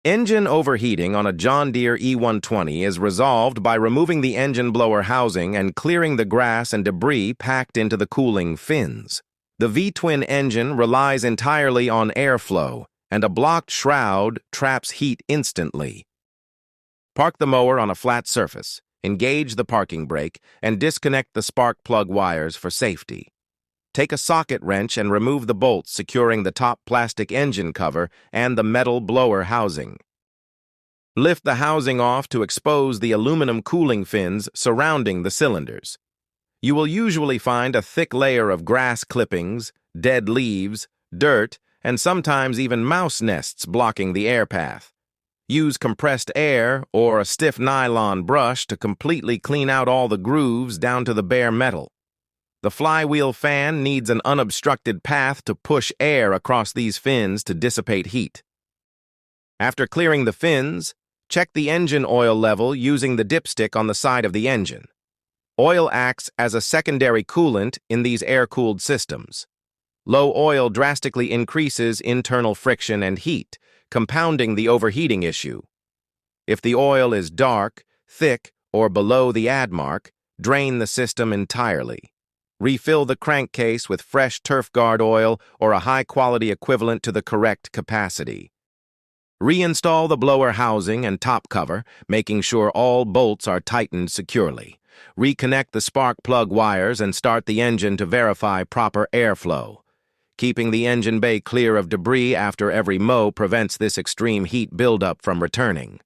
Engine overheating on a John Deere E120 is resolved by removing the engine blower housing and clearing the grass and debris packed into the cooling fins. The V-twin engine relies entirely on airflow, and a blocked shroud traps heat instantly. Park the mower on a flat surface, engage the parking brake, and disconnect the spark plug wires for safety. Take a socket wrench and remove the bolts securing the top plastic engine cover and the metal blower housing. Lift the housing off to expose the aluminum cooling fins surrounding the cylinders. You will usually find a thick layer of grass clippings, dead leaves, dirt, and sometimes even mouse nests blocking the air path. Use compressed air or a stiff nylon brush to completely clean out all the grooves down to the bare metal. The flywheel fan needs an unobstructed path to push air across these fins to dissipate heat. After clearing the fins, check the engine oil level using the dipstick on the side of the engine. Oil acts as a secondary coolant in these air-cooled systems. Low oil drastically increases internal friction and heat, compounding the overheating issue. If the oil is dark, thick, or below the add mark, drain the system entirely. Refill the crankcase with fresh turf guard oil or a high-quality equivalent to the correct capacity. Reinstall the blower housing and top cover, making sure all bolts are tightened securely. Reconnect the spark plug wires and start the engine to verify proper airflow. Keeping the engine bay clear of debris after every mow prevents this extreme heat buildup from returning.